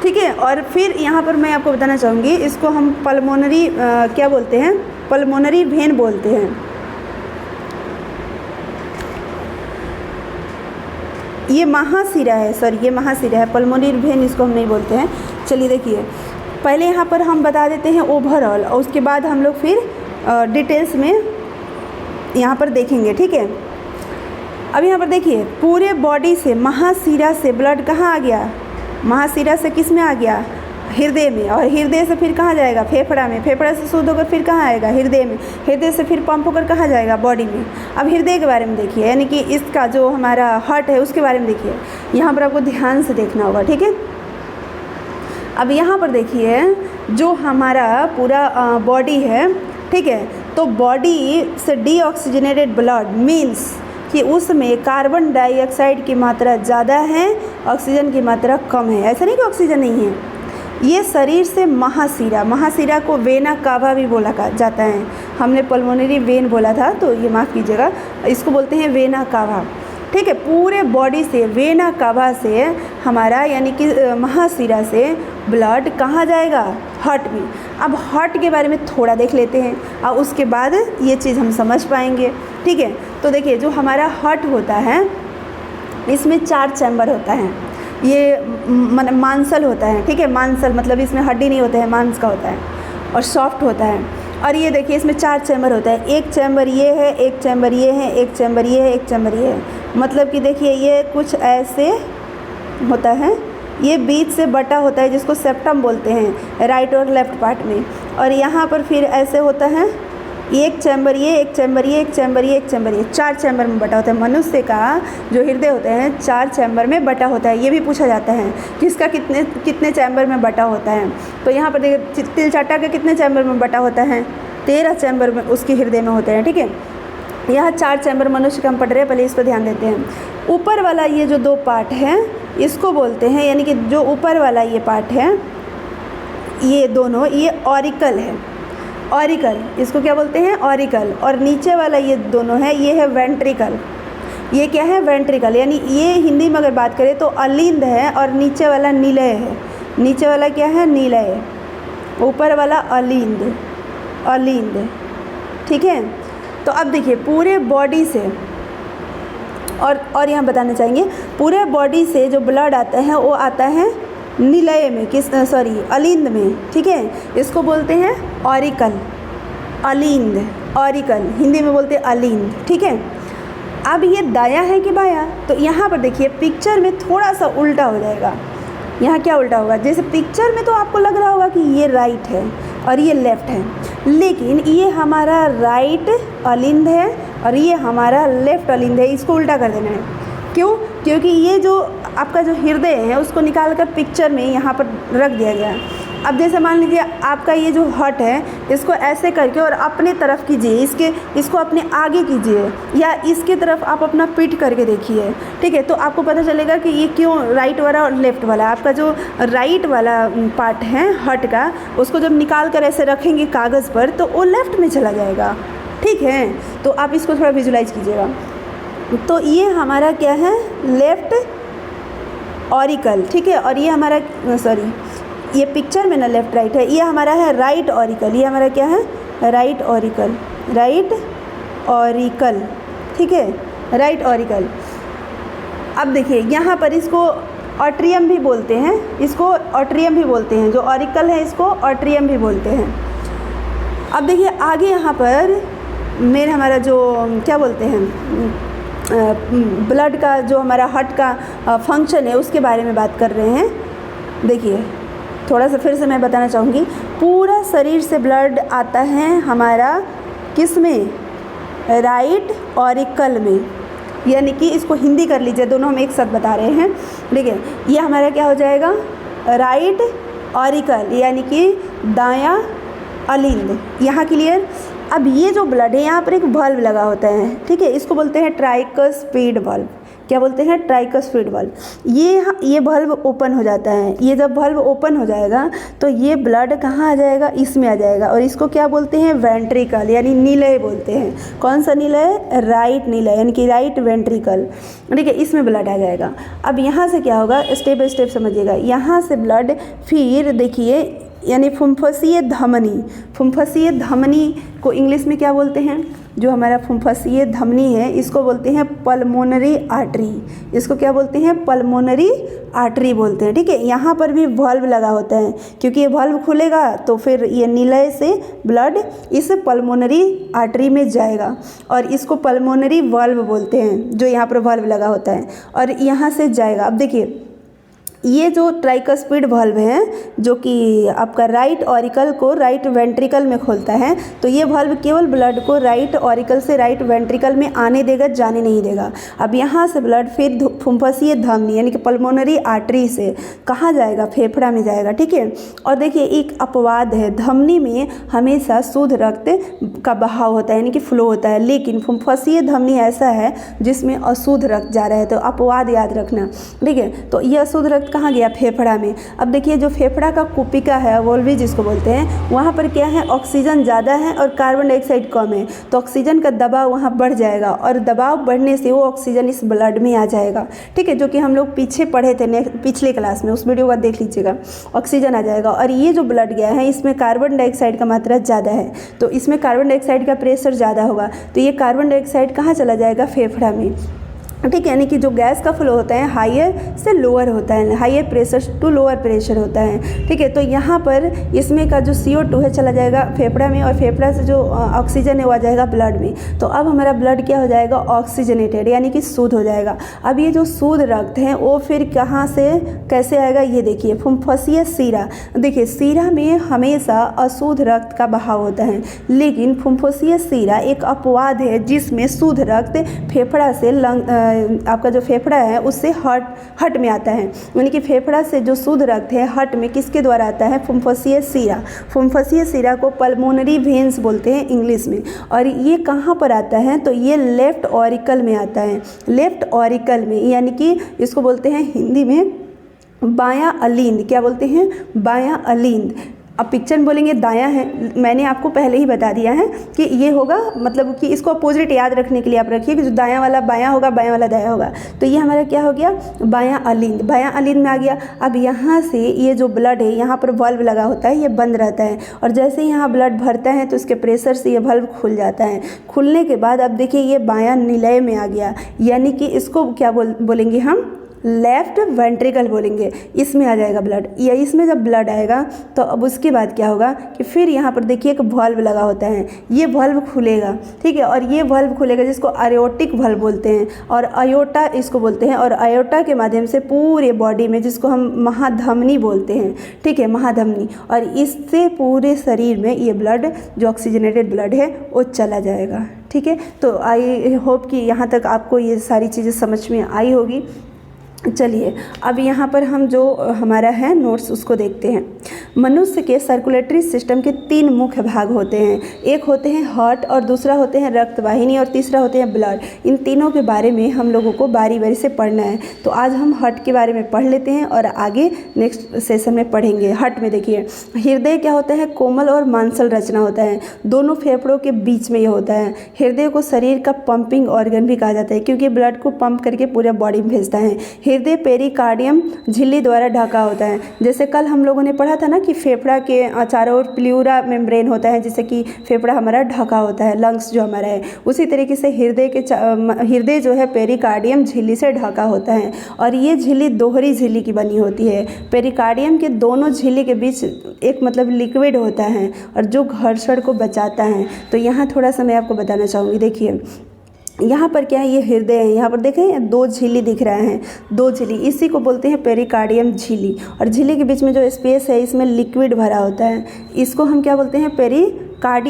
ठीक है। और फिर यहाँ पर मैं आपको बताना चाहूँगी, इसको हम पल्मोनरी क्या बोलते हैं? पल्मोनरी वेन बोलते हैं। ये महाशिरा है, सॉरी ये महाशिरा है, पल्मोनरी वेन इसको हम नहीं बोलते हैं। चलिए देखिए पहले यहाँ पर हम बता देते हैं ओवरऑल, और उसके बाद हम लोग फिर डिटेल्स में यहाँ पर देखेंगे, ठीक है। अब यहाँ पर देखिए पूरे बॉडी से महाशिरा से ब्लड कहाँ आ गया? महाशिरा से किस में आ गया? हृदय में। और हृदय से फिर कहाँ जाएगा? फेफड़ा में। फेफड़ा से शुद्ध होकर फिर कहाँ आएगा? हृदय में। हृदय से फिर पंप होकर कहाँ जाएगा? बॉडी में। अब हृदय के बारे में देखिए, यानी कि इसका जो हमारा हार्ट है उसके बारे में देखिए। यहाँ पर आपको ध्यान से देखना होगा, ठीक है। अब यहाँ पर देखिए जो हमारा पूरा बॉडी है, ठीक है, तो बॉडी से डीऑक्सीजनेटेड ब्लड मीन्स कि उसमें कार्बन डाइऑक्साइड की मात्रा ज़्यादा है, ऑक्सीजन की मात्रा कम है। ऐसा नहीं कि ऑक्सीजन नहीं है। ये शरीर से महाशिरा को वेना कावा भी बोला जाता है। हमने पल्मोनरी वेन बोला था, तो ये माफ़ कीजिएगा, इसको बोलते हैं वेना कावा, ठीक है। पूरे बॉडी से वेना कावा से हमारा यानी कि महाशिरा से ब्लड कहाँ जाएगा? हार्ट में। अब हार्ट के बारे में थोड़ा देख लेते हैं और उसके बाद ये चीज़ हम समझ पाएंगे, ठीक है। तो देखिए जो हमारा हार्ट होता है इसमें 4 चैम्बर होता है। ये मांसल होता है, ठीक है। मांसल मतलब इसमें हड्डी नहीं होता है, मांस का होता है और सॉफ्ट होता है। और ये देखिए इसमें 4 चैम्बर होता है। एक चैम्बर ये है, एक चैम्बर ये है, एक चैम्बर ये है, एक चैम्बर ये है। मतलब कि देखिए ये कुछ ऐसे होता है, ये बीच से बटा होता है जिसको सेप्टम बोलते हैं, राइट और लेफ्ट पार्ट में। और यहाँ पर फिर ऐसे होता है, एक चैम्बर ये, एक चैम्बर ये, एक चैम्बर ये, एक चैम्बर ये, 4 चैम्बर में बटा होता है। मनुष्य का जो हृदय होता है 4 चैम्बर में बटा होता है। ये भी पूछा जाता है कि इसका कितने चैम्बर में बटा होता है। तो यहाँ पर देखिए तिलचाटा के कितने चैम्बर में बटा होता है? 13 चैम्बर में उसके हृदय में होते हैं, ठीक है। यहाँ 4 चैम्बर मनुष्य का हम पढ़ रहे हैं, पहले इस पर ध्यान देते हैं। ऊपर वाला ये जो 2 पार्ट है इसको बोलते हैं, यानी कि जो ऊपर वाला ये पार्ट है ये दोनों, ये ऑरिकल है। ऑरिकल इसको क्या बोलते हैं? ऑरिकल। और नीचे वाला ये दोनों है, ये है वेंट्रिकल। ये क्या है? वेंट्रिकल। यानी ये हिंदी में अगर बात करें तो अलिंद है और नीचे वाला निलय है। नीचे वाला क्या है? निलय। ऊपर वाला अलिंद, ठीक है। तो अब देखिए पूरे बॉडी से और यहाँ बताना चाहेंगे, पूरे बॉडी से जो ब्लड आता है वो आता है निलय में, अलिंद में, ठीक है। इसको बोलते हैं ऑरिकल, अलिंद, ऑरिकल, हिंदी में बोलते हैं अलिंद, ठीक है। अब ये दायां है कि बायां? तो यहाँ पर देखिए पिक्चर में थोड़ा सा उल्टा हो जाएगा। यहाँ क्या उल्टा होगा? जैसे पिक्चर में तो आपको लग रहा होगा कि ये राइट है और ये लेफ़्ट है, लेकिन ये हमारा राइट अलिंद है और ये हमारा लेफ़्ट अलिंद है। इसको उल्टा कर देना है। क्यों? क्योंकि ये जो आपका जो हृदय है उसको निकाल कर पिक्चर में यहाँ पर रख दिया गया। अब जैसे मान लीजिए आपका ये जो हार्ट है इसको ऐसे करके और अपने तरफ कीजिए, इसको अपने आगे कीजिए या इसके तरफ आप अपना पीठ करके देखिए, ठीक है। तो आपको पता चलेगा कि ये क्यों राइट वाला और लेफ़्ट वाला। आपका जो राइट वाला पार्ट है हार्ट का, उसको जब निकाल कर ऐसे रखेंगे कागज़ पर तो वो लेफ़्ट में चला जाएगा, ठीक है। तो आप इसको थोड़ा विजुलाइज कीजिएगा। तो ये हमारा क्या है? लेफ़्ट ऑरिकल, ठीक है। और ये हमारा सॉरी ये पिक्चर में ना लेफ़्ट राइट है, ये हमारा है राइट ऑरिकल। ये हमारा क्या है? राइट ऑरिकल, राइट ऑरिकल, ठीक है, राइट ऑरिकल। अब देखिए यहाँ पर इसको ऑट्रियम भी बोलते हैं, इसको ऑट्रियम भी बोलते हैं, जो ऑरिकल है इसको ऑट्रियम भी बोलते हैं। अब देखिए आगे यहाँ पर मेरे हमारा जो क्या बोलते हैं ब्लड का जो हमारा हार्ट का फंक्शन है उसके बारे में बात कर रहे हैं। देखिए थोड़ा सा फिर से मैं बताना चाहूँगी, पूरा शरीर से ब्लड आता है हमारा किस में? राइट ऑरिकल में, यानी कि इसको हिंदी कर लीजिए, दोनों हम एक साथ बता रहे हैं। देखिए ये हमारा क्या हो जाएगा? राइट ऑरिकल, यानी कि दायां अलिंद। यहाँ क्लियर? अब ये जो ब्लड है यहाँ पर एक वाल्व लगा होता है, ठीक है, इसको बोलते हैं ट्राइकस्पिड वाल्व। क्या बोलते हैं? Tricuspid valve. ये वाल्व ओपन हो जाता है। ये जब वाल्व ओपन हो जाएगा तो ये ब्लड कहाँ आ जाएगा? इसमें आ जाएगा, और इसको क्या बोलते हैं? वेंट्रिकल, यानी निलय बोलते हैं। कौन सा निलय? राइट निलय, यानी कि राइट वेंट्रिकल, ठीक है, इसमें ब्लड आ जाएगा। अब यहाँ से क्या होगा? स्टेप बाय स्टेप समझिएगा। यहाँ से ब्लड फिर देखिए, यानी फुंफसीय धमनी, फुंफसीय धमनी को इंग्लिश में क्या बोलते हैं? जो हमारा फुंफसीय धमनी है इसको बोलते हैं पल्मोनरी आर्टरी। इसको क्या बोलते हैं? पल्मोनरी आर्टरी बोलते हैं, ठीक है। यहाँ पर भी वाल्व लगा होता है, क्योंकि ये वाल्व खुलेगा तो फिर ये निलय से ब्लड इस पल्मोनरी आर्टरी में जाएगा, और इसको पल्मोनरी वाल्व बोलते हैं, जो यहाँ पर वाल्व लगा होता है, और यहाँ से जाएगा। अब देखिए ये जो ट्राइकस्पिड वाल्व है जो कि आपका राइट ऑरिकल को राइट वेंट्रिकल में खोलता है, तो ये वाल्व केवल ब्लड को राइट ऑरिकल से राइट वेंट्रिकल में आने देगा, जाने नहीं देगा। अब यहाँ से ब्लड फिर फुंफसीय धमनी यानी कि पल्मोनरी आर्टरी से कहाँ जाएगा? फेफड़ा में जाएगा, ठीक है। और देखिए एक अपवाद है, धमनी में हमेशा शुद्ध रक्त का बहाव होता है, यानी कि फ्लो होता है, लेकिन फुंफसीय धमनी ऐसा है जिसमें अशुद्ध रक्त जा रहा है, तो अपवाद याद रखना, ठीक है। तो ये अशुद्ध रक्त कहाँ गया? फेफड़ा में। अब देखिए जो फेफड़ा का कुपिका है, वोल्वी जिसको बोलते हैं, वहाँ पर क्या है? ऑक्सीजन ज़्यादा है और कार्बन डाइऑक्साइड कम है, तो ऑक्सीजन का दबाव वहाँ बढ़ जाएगा, और दबाव बढ़ने से वो ऑक्सीजन इस ब्लड में आ जाएगा, ठीक है, जो कि हम लोग पीछे पढ़े थे पिछले क्लास में, उस वीडियो को देख लीजिएगा। ऑक्सीजन आ जाएगा, और ये जो ब्लड गया है इसमें कार्बन डाइऑक्साइड का मात्रा ज़्यादा है, तो इसमें कार्बन डाइऑक्साइड का प्रेशर ज़्यादा होगा, तो ये कार्बन डाइऑक्साइड कहाँ चला जाएगा? फेफड़ा में, ठीक है। यानी कि जो गैस का फ्लो होता है हायर से लोअर होता है, higher pressure to lower pressure होता है, ठीक है। तो यहाँ पर इसमें का जो CO2 है चला जाएगा फेफड़ा में, और फेफड़ा से जो ऑक्सीजन है वो आ जाएगा ब्लड में। तो अब हमारा ब्लड क्या हो जाएगा? ऑक्सीजनेटेड, यानी कि शुद्ध हो जाएगा। अब ये जो शुद्ध रक्त है वो फिर कहाँ से कैसे आएगा? ये देखिए फुंफसीय सीरा। देखिए सीरा में हमेशा अशुद्ध रक्त का बहाव होता है, लेकिन फुंफसीय सीरा एक अपवाद है जिसमें शुद्ध रक्त फेफड़ा से आपका जो फेफड़ा है उससे हर्ट में आता है, यानी कि फेफड़ा से जो शुद्ध रक्त है हर्ट में किसके द्वारा आता है? फुंफसीय सीरा। फुंफसीय सीरा को पल्मोनरी वेन्स बोलते हैं इंग्लिश में, और ये कहाँ पर आता है? तो ये लेफ्ट ऑरिकल में आता है, लेफ्ट ऑरिकल में, यानी कि इसको बोलते हैं हिंदी में बायां अलिंद। क्या बोलते हैं? बायां अलिंद। अब पिक्चर में बोलेंगे दायां है, मैंने आपको पहले ही बता दिया है कि ये होगा, मतलब कि इसको अपोजिट याद रखने के लिए आप रखिए कि जो दायां वाला बायां होगा, बायां वाला दायां होगा। तो ये हमारा क्या हो गया? बायां अलिंद, बायां अलिंद में आ गया। अब यहाँ से ये जो ब्लड है यहाँ पर वाल्व लगा होता है, ये बंद रहता है, और जैसे ही यहाँ ब्लड भरता है तो इसके प्रेशर से ये वाल्व खुल जाता है। खुलने के बाद अब देखिए ये बायां निलय में आ गया, यानी कि इसको क्या बोलेंगे हम? लेफ्ट वेंट्रिकल बोलेंगे। इसमें आ जाएगा ब्लड, या इसमें जब ब्लड आएगा तो अब उसके बाद क्या होगा कि फिर यहाँ पर देखिए एक वाल्व लगा होता है, ये वाल्व खुलेगा, ठीक है, और ये वाल्व खुलेगा जिसको आयोटिक वाल्व बोलते हैं, और आयोटा इसको बोलते हैं, और आयोटा के माध्यम से पूरे बॉडी में, जिसको हम महाधमनी बोलते हैं, ठीक है, महाधमनी, और इससे पूरे शरीर में ये ब्लड जो ऑक्सीजनेटेड ब्लड है वो चला जाएगा, ठीक है। तो आई होप कि यहाँ तक आपको ये सारी चीज़ें समझ में आई होगी। चलिए अब यहाँ पर हम जो हमारा है नोट्स उसको देखते हैं। मनुष्य के सर्कुलेटरी सिस्टम के 3 मुख्य भाग होते हैं, एक होते हैं हार्ट, और दूसरा होते हैं रक्तवाहिनी, और तीसरा होते हैं ब्लड। इन तीनों के बारे में हम लोगों को बारी बारी से पढ़ना है। तो आज हम हार्ट के बारे में पढ़ लेते हैं और आगे नेक्स्ट सेशन में पढ़ेंगे। हार्ट में देखिए हृदय क्या होता है? कोमल और मांसल रचना होता है, दोनों फेफड़ों के बीच में ये होता है। हृदय को शरीर का पंपिंग ऑर्गन भी कहा जाता है, क्योंकि ब्लड को पंप करके पूरे बॉडी में भेजता है। हृदय पेरिकार्डियम झिल्ली द्वारा ढका होता है। जैसे कल हम लोगों ने पढ़ा था ना कि फेफड़ा के चारों ओर प्लूरा मेम्ब्रेन होता है, जिससे कि फेफड़ा हमारा ढका होता है, लंग्स जो हमारा है। उसी तरीके से हृदय जो है पेरिकार्डियम झिल्ली से ढका होता है और ये झिल्ली दोहरी झिल्ली की बनी होती है। पेरिकार्डियम के दोनों झिल्ली के बीच एक मतलब लिक्विड होता है और जो घर्षण को बचाता है। तो यहाँ थोड़ा सा मैं आपको बताना चाहूँगी। देखिए यहाँ पर क्या है, ये हृदय है। यहाँ पर देखें 2 झिल्ली दिख रहा है, 2 झिल्ली, इसी को बोलते हैं पेरिकार्डियम झिल्ली। और झिल्ली के बीच में जो स्पेस है इसमें लिक्विड भरा होता है, इसको हम क्या बोलते हैं,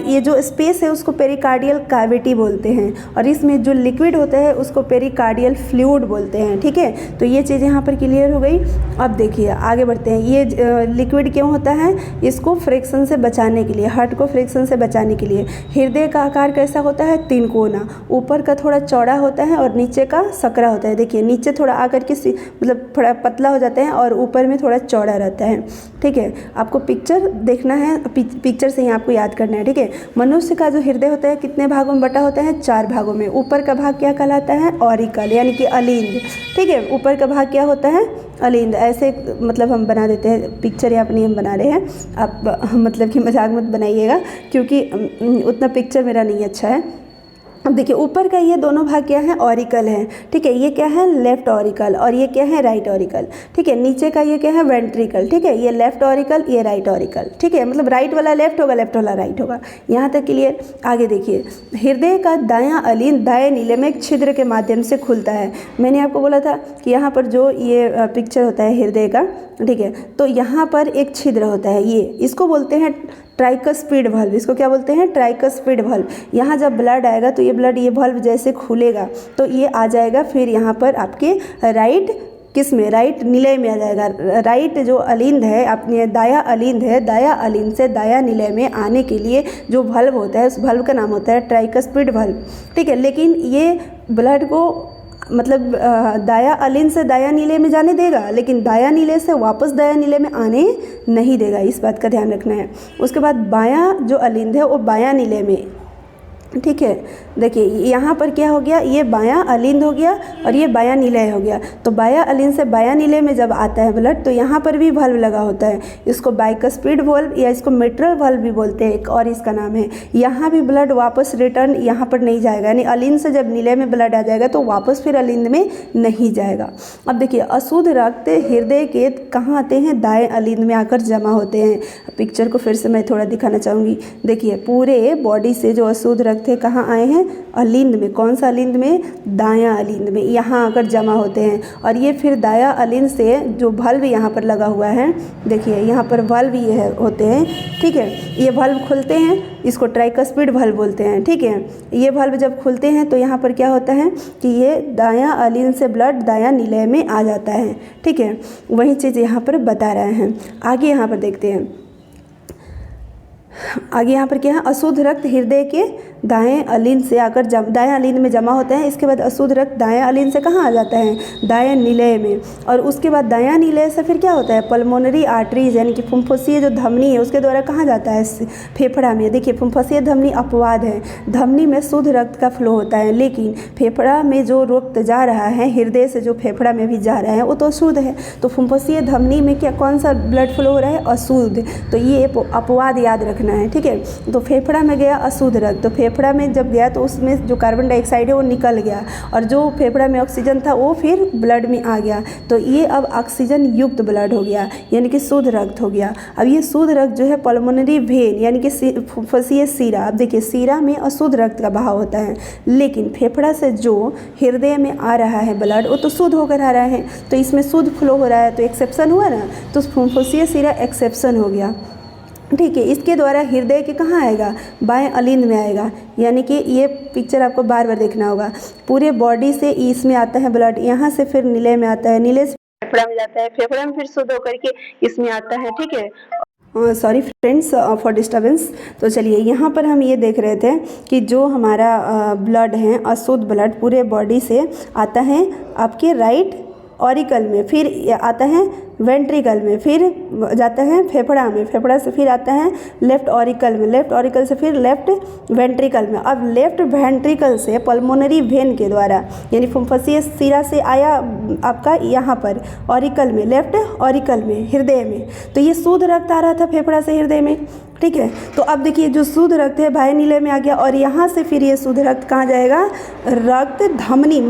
ये जो स्पेस है उसको पेरिकार्डियल कैविटी बोलते हैं और इसमें जो लिक्विड होता है उसको पेरिकार्डियल फ्लूइड बोलते हैं। ठीक है, तो ये चीज़ यहाँ पर क्लियर हो गई। अब देखिए आगे बढ़ते हैं। ये लिक्विड क्यों होता है, इसको फ्रिक्शन से बचाने के लिए, हार्ट को फ्रिक्शन से बचाने के लिए। हृदय का आकार कैसा होता है, 3 कोना, ऊपर का थोड़ा चौड़ा होता है और नीचे का सकरा होता है। देखिए नीचे थोड़ा आकर के मतलब थोड़ा पतला हो जाता है और ऊपर में थोड़ा चौड़ा रहता है। ठीक है, आपको पिक्चर देखना है, पिक्चर से ही आपको याद करना है। ठीक है, मनुष्य का जो हृदय होता है कितने भागों में बटा होता है, 4 भागों में। ऊपर का भाग क्या कहलाता है, ऑरिकल यानी कि अलिंद। ठीक है, ऊपर का भाग क्या होता है, अलिंद। ऐसे मतलब हम बना देते हैं, पिक्चर यहाँ अपनी हम बना रहे हैं, आप मतलब कि मजाक मत बनाइएगा क्योंकि उतना पिक्चर मेरा नहीं अच्छा है। अब देखिए ऊपर का ये दोनों भाग क्या है, ऑरिकल है। ठीक है, ये क्या है, लेफ्ट ऑरिकल और ये क्या है, राइट ऑरिकल। ठीक है, नीचे का ये क्या है, वेंट्रिकल। ठीक है, ये लेफ्ट ऑरिकल, ये राइट ऑरिकल। ठीक है, मतलब राइट वाला लेफ्ट होगा, लेफ्ट वाला राइट होगा। यहाँ तक क्लियर। आगे देखिए, हृदय का दायां अलिंद दाएं नीले में एक छिद्र के माध्यम से खुलता है। मैंने आपको बोला था कि यहाँ पर जो ये पिक्चर होता है हृदय का, ठीक है, तो यहाँ पर एक छिद्र होता है, ये इसको बोलते हैं ट्राइकस्पिड वल्व। इसको क्या बोलते हैं, ट्राइकस्पिड वल्व। यहाँ जब ब्लड आएगा तो ये ब्लड, ये वल्व जैसे खुलेगा तो ये आ जाएगा फिर यहाँ पर आपके राइट किस में, राइट निलय में आ जाएगा। राइट जो अलिंद है, अपने दाया अलिंद है, दाया अलिंद से दाया निलय में आने के लिए जो वल्व होता है उस वल्व का नाम होता है ट्राइकस्पिड वल्व। ठीक है, लेकिन ये ब्लड को मतलब दाया अलिंद से दाया नीले में जाने देगा, लेकिन दाया नीले से वापस दाया नीले में आने नहीं देगा, इस बात का ध्यान रखना है। उसके बाद बायां जो अलिंद है वो बायां नीले में। ठीक है, देखिए यहाँ पर क्या हो गया, ये बायां अलिंद हो गया और ये बायां निलय हो गया। तो बायां अलिंद से बायां निलय में जब आता है ब्लड तो यहाँ पर भी वल्व लगा होता है, इसको बाइकस्पिड वल्व या इसको मिट्रल वल्व भी बोलते हैं, एक और इसका नाम है। यहाँ भी ब्लड वापस रिटर्न यहाँ पर नहीं जाएगा, यानी अलिंद से जब निलय में ब्लड आ जाएगा तो वापस फिर अलिंद में नहीं जाएगा। अब देखिए अशुद्ध रक्त हृदय के कहाँ आते हैं, दाएँ अलिंद में आकर जमा होते हैं। पिक्चर को फिर से मैं थोड़ा दिखाना चाहूँगी। देखिए पूरे बॉडी से जो अशुद्ध रक्त थे कहाँ आए हैं, अलिंद में। कौन सा अलिंद में, दायां अलिंद में, यहाँ आकर जमा होते हैं। और ये फिर दायां अलिंद से जो वल्व यहाँ पर लगा हुआ है, देखिए यहाँ पर वल्व ये होते हैं। ठीक है, ये वल्व खुलते हैं, इसको ट्राइकस्पिड वल्व बोलते हैं। ठीक है, ये वल्व जब खुलते हैं तो यहाँ पर क्या होता है कि ये दायां अलिंद से ब्लड दायां निलय में आ जाता है। ठीक है, वही चीज़ यहाँ पर बता रहे हैं। आगे यहाँ पर देखते हैं, आगे यहाँ पर क्या है, अशुद्ध रक्त हृदय के दाएं अलिंद से आकर दाएं अलिंद में जमा होते हैं। इसके बाद अशुद्ध रक्त दाएं अलिंद से कहाँ आ जाता है, दाएं निलय में। और उसके बाद दायां निलय से फिर क्या होता है, पल्मोनरी आर्टरीज यानी कि फुफ्फुसीय जो धमनी है उसके द्वारा कहाँ जाता है, फेफड़ा में। देखिए फुफ्फुसीय धमनी अपवाद है, धमनी में शुद्ध रक्त का फ्लो होता है, लेकिन फेफड़ा में जो रक्त जा रहा है, हृदय से जो फेफड़ा में भी जा रहा है वो तो अशुद्ध है। तो फुफ्फुसीय धमनी में क्या कौन सा ब्लड फ्लो हो रहा है, अशुद्ध। तो ये अपवाद याद रखना है। ठीक है, तो फेफड़ा में गया अशुद्ध रक्त, तो फेफड़ा में जब गया तो उसमें जो कार्बन डाइऑक्साइड है वो निकल गया और जो फेफड़ा में ऑक्सीजन था वो फिर ब्लड में आ गया। तो ये अब ऑक्सीजन युक्त ब्लड हो गया, यानी कि शुद्ध रक्त हो गया। अब ये शुद्ध रक्त जो है पल्मोनरी वेन यानी कि फुफ्फुसीय सीरा। अब देखिए सीरा में अशुद्ध रक्त का बहाव होता है, लेकिन फेफड़ा से जो हृदय में आ रहा है ब्लड वो तो शुद्ध होकर आ रहा है, तो इसमें शुद्ध फ्लो हो रहा है, तो एक्सेप्शन हुआ ना, तो फुफ्फुसीय सीरा एक्सेप्शन हो गया। ठीक है, इसके द्वारा हृदय के कहाँ आएगा, बाएं अलिंद में आएगा। यानी कि ये पिक्चर आपको बार बार देखना होगा। पूरे बॉडी से इसमें आता है ब्लड, यहाँ से फिर निलय में आता है, निलय से फेफड़ा में जाता है, फेफड़ा में फिर शुद्ध होकर के इसमें आता है। ठीक है, सॉरी फ्रेंड्स फॉर डिस्टर्बेंस। तो चलिए यहाँ पर हम ये देख रहे थे कि जो हमारा ब्लड है, अशुद्ध ब्लड पूरे बॉडी से आता है आपके राइट ऑरिकल में, फिर आता है वेंट्रिकल में, फिर जाता है फेफड़ा में, फेफड़ा से फिर आता है लेफ्ट ऑरिकल में, लेफ्ट ऑरिकल से फिर लेफ्ट वेंट्रिकल में। अब लेफ्ट वेंट्रिकल से पल्मोनरी वेन के द्वारा यानी फुफ्फुसीय शिरा से आया आपका यहाँ पर ऑरिकल में, लेफ्ट ऑरिकल में, हृदय में। तो ये शुद्ध रक्त आ रहा था फेफड़ा से हृदय में, ठीक है। तो अब देखिए जो शुद्ध रक्त है बाह्य नीले में आ गया, और यहाँ से फिर ये शुद्ध रक्त कहाँ जाएगा, रक्त धमनी,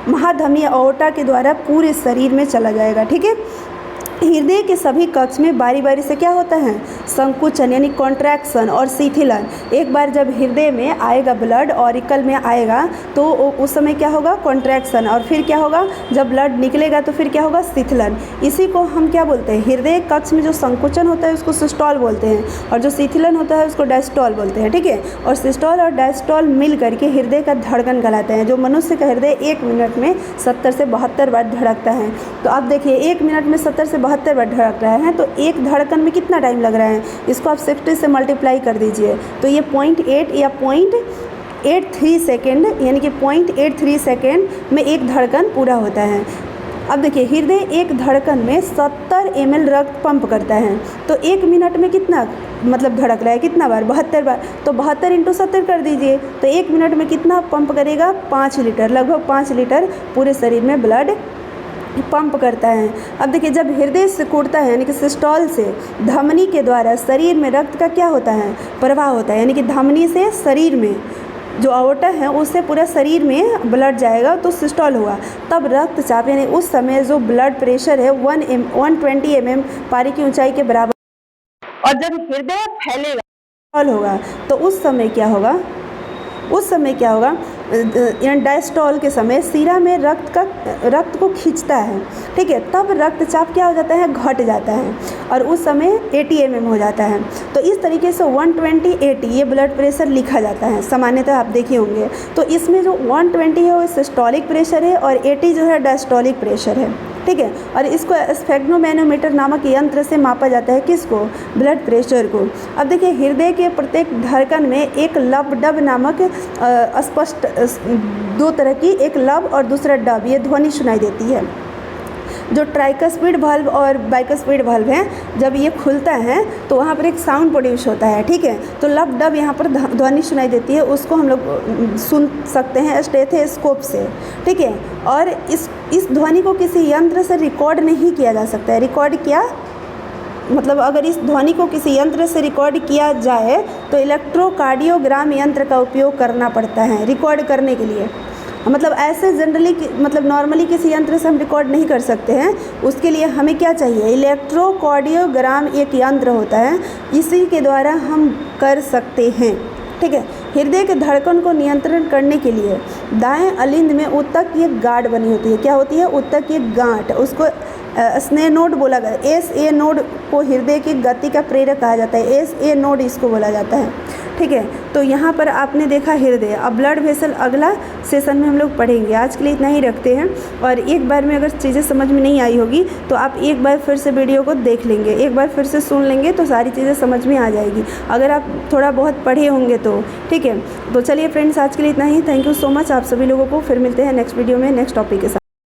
महाधमनी अओर्टा के द्वारा पूरे शरीर में चला जाएगा, ठीक है। हृदय के सभी कक्ष में बारी बारी से क्या होता है, संकुचन यानी कॉन्ट्रैक्शन और शिथिलन। एक बार जब हृदय में आएगा ब्लड, ऑरिकल में आएगा, तो उस समय क्या होगा, कॉन्ट्रैक्शन, और फिर क्या होगा, जब ब्लड निकलेगा तो फिर क्या होगा, शिथिलन। इसी को हम क्या बोलते हैं, हृदय कक्ष में जो संकुचन होता है उसको सिस्टोल बोलते हैं, और जो शिथिलन होता है उसको डायस्टोल बोलते हैं, ठीक है। और सिस्टोल और डायस्टोल मिल करके हृदय का धड़कन कहलाते हैं। जो मनुष्य का हृदय 1 मिनट में 70 से 72 बार धड़कता है। तो अब देखिए 1 मिनट में 70 से 72 बार धड़क रहा है, तो एक धड़कन में कितना टाइम लग रहा है, इसको आप 60 से मल्टीप्लाई कर दीजिए, तो ये 0.8 या 0.83 सेकेंड, यानी कि 0.83 सेकेंड में एक धड़कन पूरा होता है। अब देखिए हृदय एक धड़कन में 70 ml रक्त पंप करता है, तो 1 मिनट में कितना मतलब धड़क रहा है, कितना बार, 72 बार। तो 72 × 70 कर दीजिए, तो 1 मिनट में कितना पंप करेगा, 5 लीटर, लगभग 5 लीटर पूरे शरीर में ब्लड पंप करता है। अब देखिए जब हृदय सिकुड़ता है यानी कि सिस्टोल से धमनी के द्वारा शरीर में रक्त का क्या होता है, प्रवाह होता है, यानी कि धमनी से शरीर में जो अओर्टा है उससे पूरा शरीर में ब्लड जाएगा, तो सिस्टोल हुआ। तब रक्तचाप यानी उस समय जो ब्लड प्रेशर है 120 mm पारी की ऊंचाई के बराबर, और जब हृदय फैलेगा होगा तो उस समय क्या होगा, डायस्टोल के समय शिरा में रक्त को खींचता है, ठीक है। तब रक्तचाप क्या हो जाता है, घट जाता है, और उस समय 80 mm हो जाता है। तो इस तरीके से 120/80 ये ब्लड प्रेशर लिखा जाता है, सामान्यतः आप देखे होंगे। तो इसमें जो 120 है वो सिस्टोलिक प्रेशर है, और 80 जो है डायस्टोलिक प्रेशर है, ठीक है। और इसको स्फेग्नोमैनोमीटर नामक यंत्र से मापा जाता है, किसको, ब्लड प्रेशर को। अब देखिए हृदय के प्रत्येक धड़कन में एक लब डब नामक स्पष्ट 2 तरह की, एक लब और दूसरा डब, ये ध्वनि सुनाई देती है। जो ट्राइकस्पिड वाल्व और बाइकस्पिड वाल्व है, जब ये खुलता है तो वहाँ पर एक साउंड प्रोड्यूस होता है, ठीक है। तो लब डब यहाँ पर ध्वनि सुनाई देती है, उसको हम लोग सुन सकते हैं स्टेथोस्कोप से, ठीक है। और इस ध्वनि को किसी यंत्र से रिकॉर्ड नहीं किया जा सकता है। रिकॉर्ड किया मतलब अगर इस ध्वनि को किसी यंत्र से रिकॉर्ड किया जाए तो इलेक्ट्रोकार्डियोग्राम यंत्र का उपयोग करना पड़ता है रिकॉर्ड करने के लिए। मतलब ऐसे जनरली मतलब नॉर्मली किसी यंत्र से हम रिकॉर्ड नहीं कर सकते हैं, उसके लिए हमें क्या चाहिए, इलेक्ट्रोकार्डियोग्राम एक यंत्र होता है, इसी के द्वारा हम कर सकते हैं, ठीक है। हृदय के धड़कन को नियंत्रण करने के लिए दाएं अलिंद में ऊतक की एक गांठ बनी होती है। क्या होती है, ऊतक की एक गांठ, उसको स्नेह नोड बोला गया। SA नोड को हृदय की गति का प्रेरक कहा जाता है, SA नोड इसको बोला जाता है, ठीक है। तो यहाँ पर आपने देखा हृदय। अब ब्लड वेसल अगला सेशन में हम लोग पढ़ेंगे। आज के लिए इतना ही रखते हैं, और एक बार में अगर चीज़ें समझ में नहीं आई होगी तो आप एक बार फिर से वीडियो को देख लेंगे, एक बार फिर से सुन लेंगे तो सारी चीज़ें समझ में आ जाएगी, अगर आप थोड़ा बहुत पढ़े होंगे तो, ठीक है। तो चलिए फ्रेंड्स, आज के लिए इतना ही। थैंक यू सो मच आप सभी लोगों को। फिर मिलते हैं नेक्स्ट वीडियो में नेक्स्ट टॉपिक के साथ।